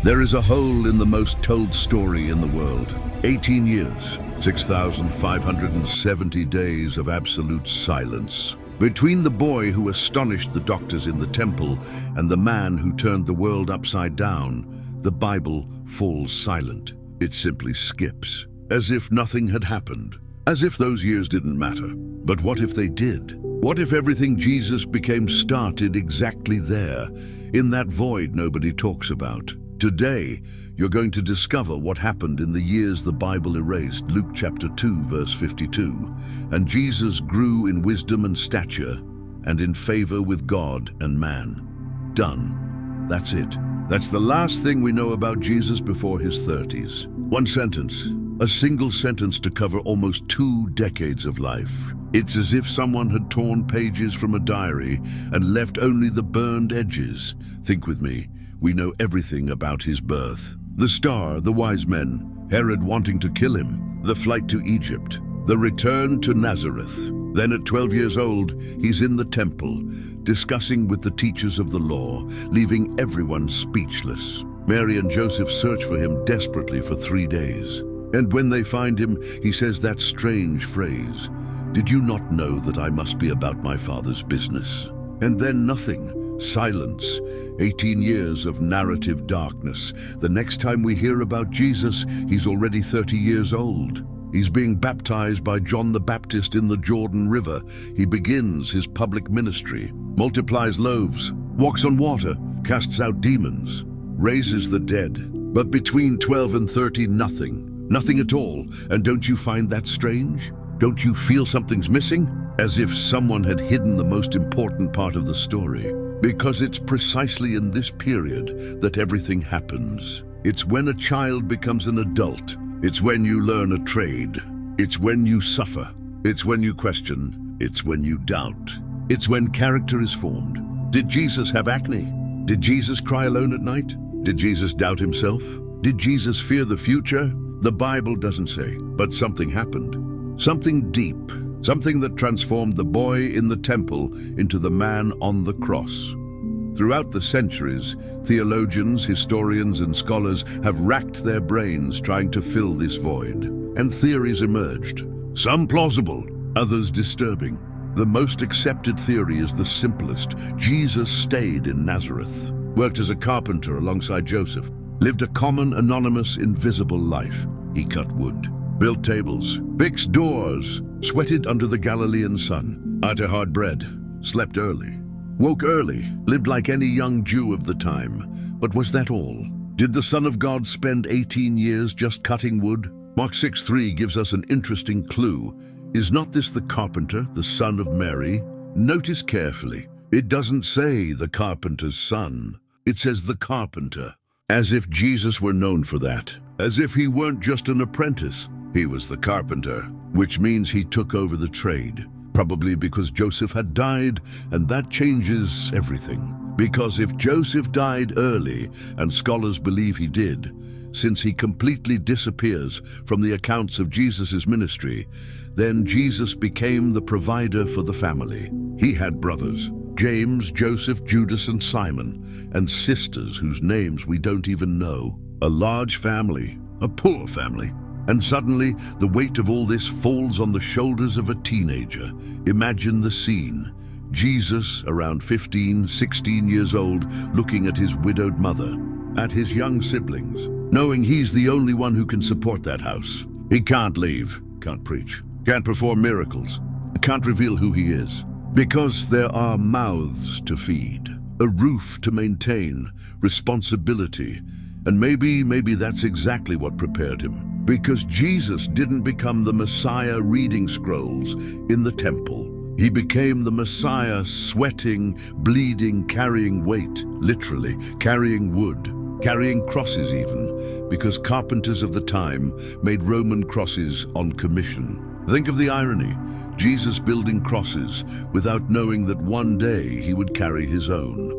There is a hole in the most told story in the world. 18 years, 6,570 days of absolute silence. Between the boy who astonished the doctors in the temple and the man who turned the world upside down, the Bible falls silent. It simply skips, as if nothing had happened, as if those years didn't matter. But what if they did? What if everything Jesus became started exactly there, in that void nobody talks about? Today, you're going to discover what happened in the years the Bible erased, Luke chapter 2, verse 52. And Jesus grew in wisdom and stature, and in favor with God and man. Done. That's it. That's the last thing we know about Jesus before his 30s. One sentence, a single sentence to cover almost 2 decades of life. It's as if someone had torn pages from a diary and left only the burned edges. Think with me. We know everything about his birth. The star, the wise men, Herod wanting to kill him, the flight to Egypt, the return to Nazareth. Then at 12 years old, he's in the temple, discussing with the teachers of the law, leaving everyone speechless. Mary and Joseph search for him desperately for 3 days. And when they find him, he says that strange phrase, "Did you not know that I must be about my Father's business?" And then nothing. Silence. 18 years of narrative darkness. The next time we hear about Jesus, he's already 30 years old. He's being baptized by John the Baptist in the Jordan River. He begins his public ministry, multiplies loaves, walks on water, casts out demons, raises the dead. But between 12 and 30, nothing. Nothing at all. And don't you find that strange? Don't you feel something's missing? As if someone had hidden the most important part of the story. Because it's precisely in this period that everything happens. It's when a child becomes an adult. It's when you learn a trade. It's when you suffer. It's when you question. It's when you doubt. It's when character is formed. Did Jesus have acne? Did Jesus cry alone at night? Did Jesus doubt himself? Did Jesus fear the future? The Bible doesn't say, but something happened. Something deep. Something that transformed the boy in the temple into the man on the cross. Throughout the centuries, theologians, historians, and scholars have racked their brains trying to fill this void. And theories emerged. Some plausible, others disturbing. The most accepted theory is the simplest. Jesus stayed in Nazareth, worked as a carpenter alongside Joseph, lived a common, anonymous, invisible life. He cut wood, built tables, fixed doors, sweated under the Galilean sun, ate hard bread, slept early, woke early, lived like any young Jew of the time. But was that all? Did the Son of God spend 18 years just cutting wood? Mark 6:3 gives us an interesting clue. Is not this the carpenter, the son of Mary? Notice carefully. It doesn't say the carpenter's son. It says the carpenter. As if Jesus were known for that. As if he weren't just an apprentice. He was the carpenter, which means he took over the trade. Probably because Joseph had died, and that changes everything. Because if Joseph died early, and scholars believe he did, since he completely disappears from the accounts of Jesus' ministry, then Jesus became the provider for the family. He had brothers, James, Joseph, Judas, and Simon, and sisters whose names we don't even know. A large family, a poor family. And suddenly, the weight of all this falls on the shoulders of a teenager. Imagine the scene. Jesus, around 15, 16 years old, looking at his widowed mother, at his young siblings, knowing he's the only one who can support that house. He can't leave, can't preach, can't perform miracles, can't reveal who he is. Because there are mouths to feed, a roof to maintain, responsibility. And maybe that's exactly what prepared him. Because Jesus didn't become the Messiah reading scrolls in the temple. He became the Messiah sweating, bleeding, carrying weight, literally, carrying wood, carrying crosses even, because carpenters of the time made Roman crosses on commission. Think of the irony. Jesus building crosses without knowing that one day he would carry his own.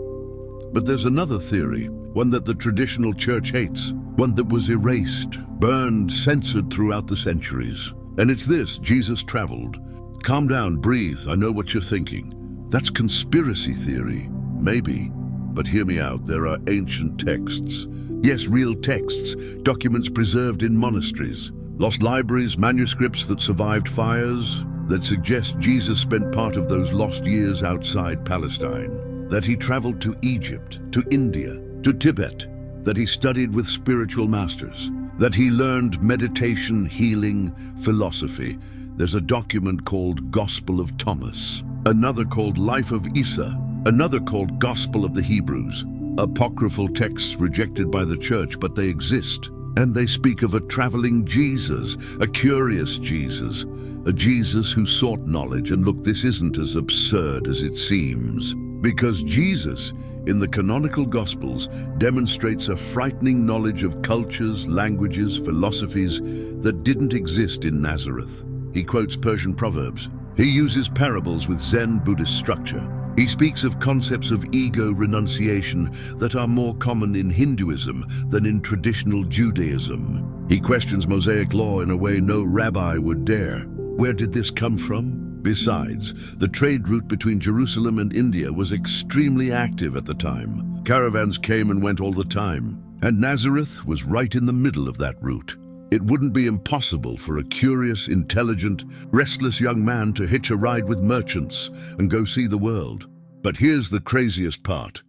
But there's another theory, one that the traditional church hates, one that was erased, burned, censored throughout the centuries. And it's this: Jesus traveled. Calm down, breathe, I know what you're thinking. That's conspiracy theory. Maybe. But hear me out, there are ancient texts, Yes, real texts, documents preserved in monasteries, lost libraries, manuscripts that survived fires, that suggest Jesus spent part of those lost years outside Palestine, that he traveled to Egypt, to India, to Tibet, that he studied with spiritual masters, that he learned meditation, healing, philosophy. There's a document called Gospel of Thomas, another called Life of Isa, another called Gospel of the Hebrews. Apocryphal texts rejected by the church, but they exist. And they speak of a traveling Jesus, a curious Jesus, a Jesus who sought knowledge. And look, this isn't as absurd as it seems, because Jesus, in the canonical Gospels, demonstrates a frightening knowledge of cultures, languages, philosophies that didn't exist in Nazareth. He quotes Persian proverbs. He uses parables with Zen Buddhist structure. He speaks of concepts of ego renunciation that are more common in Hinduism than in traditional Judaism. He questions Mosaic law in a way no rabbi would dare. Where did this come from? Besides, the trade route between Jerusalem and India was extremely active at the time. Caravans came and went all the time, and Nazareth was right in the middle of that route. It wouldn't be impossible for a curious, intelligent, restless young man to hitch a ride with merchants and go see the world. But here's the craziest part.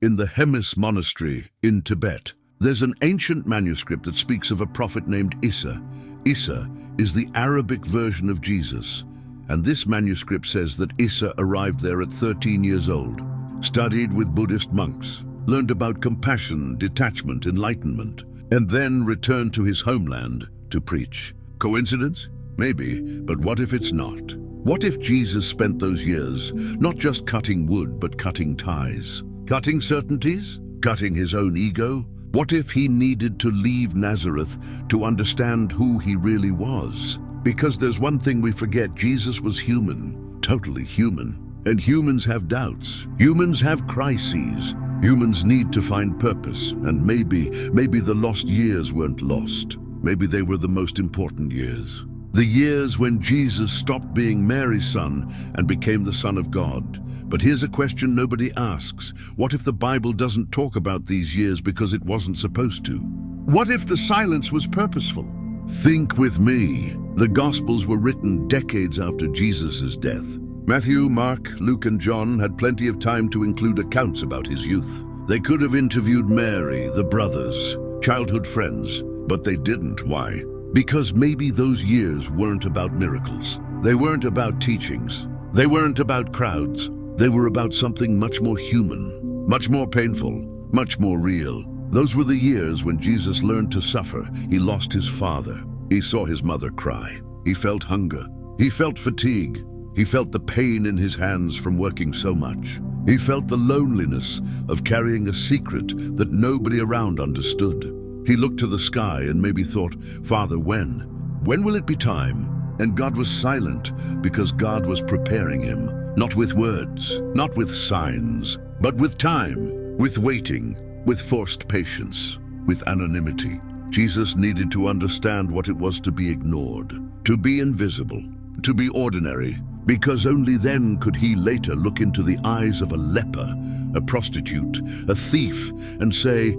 In the Hemis monastery in Tibet, there's an ancient manuscript that speaks of a prophet named Isa. Isa is the Arabic version of Jesus, and this manuscript says that Isa arrived there at 13 years old, studied with Buddhist monks, learned about compassion, detachment, enlightenment, and then returned to his homeland to preach. Coincidence? Maybe, but what if it's not? What if Jesus spent those years not just cutting wood, but cutting ties? Cutting certainties? Cutting his own ego? What if he needed to leave Nazareth to understand who he really was? Because there's one thing we forget: Jesus was human, totally human. And humans have doubts. Humans have crises. Humans need to find purpose, and maybe the lost years weren't lost. Maybe they were the most important years. The years when Jesus stopped being Mary's son and became the Son of God. But here's a question nobody asks. What if the Bible doesn't talk about these years because it wasn't supposed to? What if the silence was purposeful? Think with me. The Gospels were written decades after Jesus' death. Matthew, Mark, Luke, and John had plenty of time to include accounts about his youth. They could have interviewed Mary, the brothers, childhood friends, but they didn't. Why? Because maybe those years weren't about miracles. They weren't about teachings. They weren't about crowds. They were about something much more human, much more painful, much more real. Those were the years when Jesus learned to suffer. He lost his father. He saw his mother cry. He felt hunger. He felt fatigue. He felt the pain in his hands from working so much. He felt the loneliness of carrying a secret that nobody around understood. He looked to the sky and maybe thought, "Father, when? When will it be time?" And God was silent because God was preparing him, not with words, not with signs, but with time, with waiting, with forced patience, with anonymity. Jesus needed to understand what it was to be ignored, to be invisible, to be ordinary, because only then could he later look into the eyes of a leper, a prostitute, a thief, and say,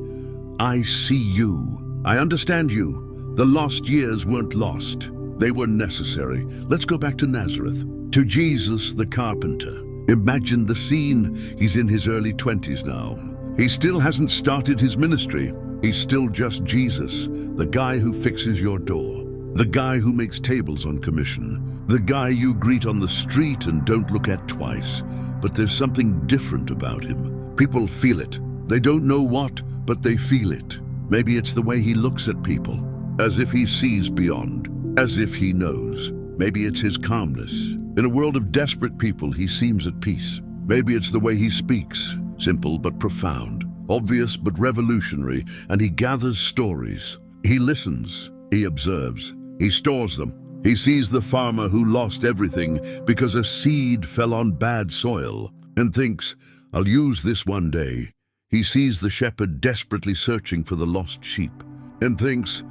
"I see you. I understand you. The lost years weren't lost. They were necessary." Let's go back to Nazareth, to Jesus the carpenter. Imagine the scene. He's in his early 20s now. He still hasn't started his ministry. He's still just Jesus, the guy who fixes your door, the guy who makes tables on commission, the guy you greet on the street and don't look at twice. But there's something different about him. People feel it. They don't know what, but they feel it. Maybe it's the way he looks at people, as if he sees beyond, as if he knows. Maybe it's his calmness. In a world of desperate people, he seems at peace. Maybe it's the way he speaks, simple but profound, obvious but revolutionary, and he gathers stories. He listens, he observes, he stores them. He sees the farmer who lost everything because a seed fell on bad soil and thinks, "I'll use this one day." He sees the shepherd desperately searching for the lost sheep and thinks,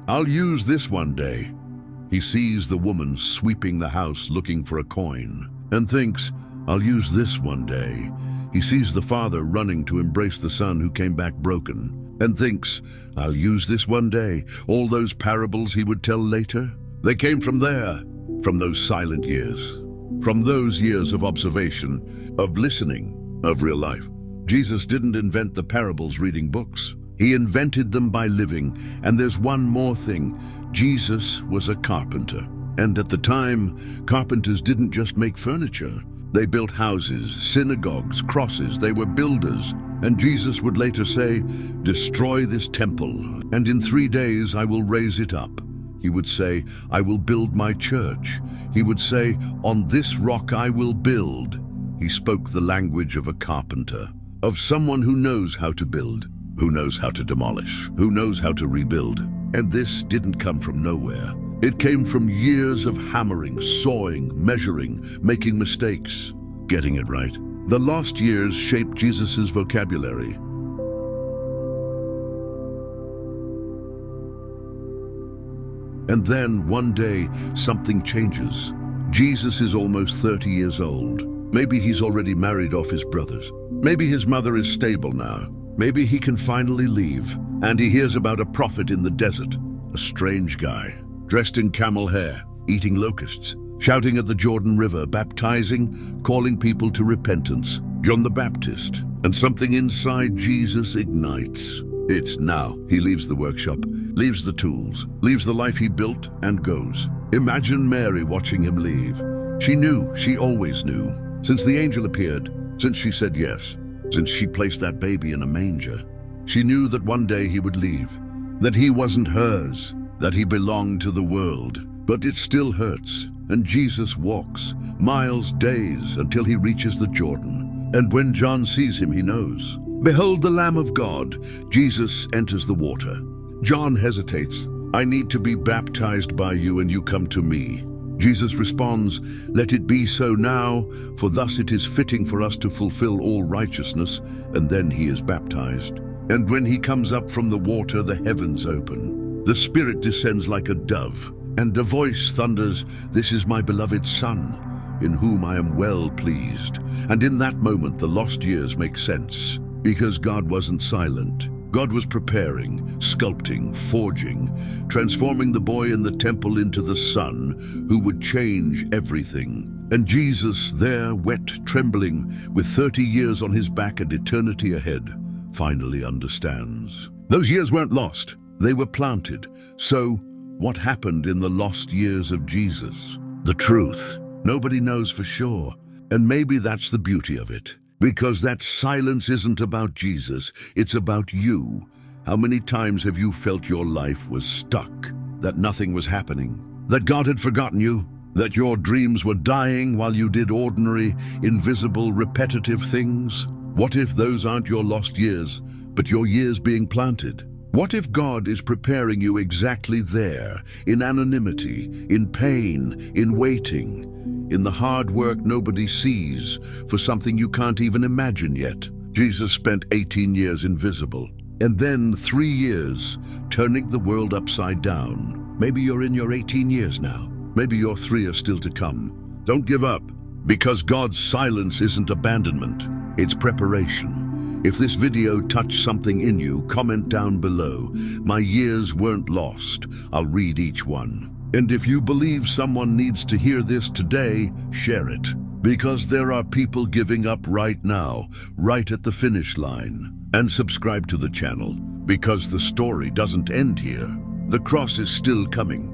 "I'll use this one day." He sees the woman sweeping the house looking for a coin and thinks, "I'll use this one day." He sees the father running to embrace the son who came back broken and thinks, I'll use this one day. All those parables he would tell later, they came from there, from those silent years, from those years of observation, of listening, of real life. Jesus didn't invent the parables reading books. He invented them by living. And there's one more thing. Jesus was a carpenter. And at the time, carpenters didn't just make furniture. They built houses, synagogues, crosses. They were builders. And Jesus would later say, destroy this temple, and in 3 days I will raise it up. He would say, I will build my church. He would say, on this rock I will build. He spoke the language of a carpenter, of someone who knows how to build, who knows how to demolish, who knows how to rebuild. And this didn't come from nowhere. It came from years of hammering, sawing, measuring, making mistakes, getting it right. The lost years shaped Jesus' vocabulary. And then, one day, something changes. Jesus is almost 30 years old. Maybe he's already married off his brothers. Maybe his mother is stable now. Maybe he can finally leave. And he hears about a prophet in the desert, a strange guy, dressed in camel hair, eating locusts, shouting at the Jordan River, baptizing, calling people to repentance. John the Baptist. And something inside Jesus ignites. It's now. He leaves the workshop, leaves the tools, leaves the life he built, and goes. Imagine Mary watching him leave. She knew, she always knew. Since the angel appeared, since she said yes, since she placed that baby in a manger, she knew that one day he would leave, that he wasn't hers, that he belonged to the world. But it still hurts, and Jesus walks, miles, days, until he reaches the Jordan. And when John sees him, he knows. Behold the Lamb of God. Jesus enters the water. John hesitates. I need to be baptized by you, and you come to me. Jesus responds, let it be so now, for thus it is fitting for us to fulfill all righteousness. And then he is baptized. And when he comes up from the water, the heavens open. The Spirit descends like a dove, and a voice thunders, this is my beloved Son, in whom I am well pleased. And in that moment, the lost years make sense, because God wasn't silent. God was preparing, sculpting, forging, transforming the boy in the temple into the Son who would change everything. And Jesus, there, wet, trembling, with 30 years on his back and eternity ahead, finally understands. Those years weren't lost. They were planted. So, what happened in the lost years of Jesus? The truth. Nobody knows for sure. And maybe that's the beauty of it. Because that silence isn't about Jesus, it's about you. How many times have you felt your life was stuck? That nothing was happening? That God had forgotten you? That your dreams were dying while you did ordinary, invisible, repetitive things? What if those aren't your lost years, but your years being planted? What if God is preparing you exactly there, in anonymity, in pain, in waiting, in the hard work nobody sees, for something you can't even imagine yet? Jesus spent 18 years invisible, and then 3 years turning the world upside down. Maybe you're in your 18 years now. Maybe your 3 are still to come. Don't give up, because God's silence isn't abandonment, it's preparation. If this video touched something in you, comment down below. My years weren't lost. I'll read each one. And if you believe someone needs to hear this today, share it. Because there are people giving up right now, right at the finish line. And subscribe to the channel, because the story doesn't end here. The cross is still coming.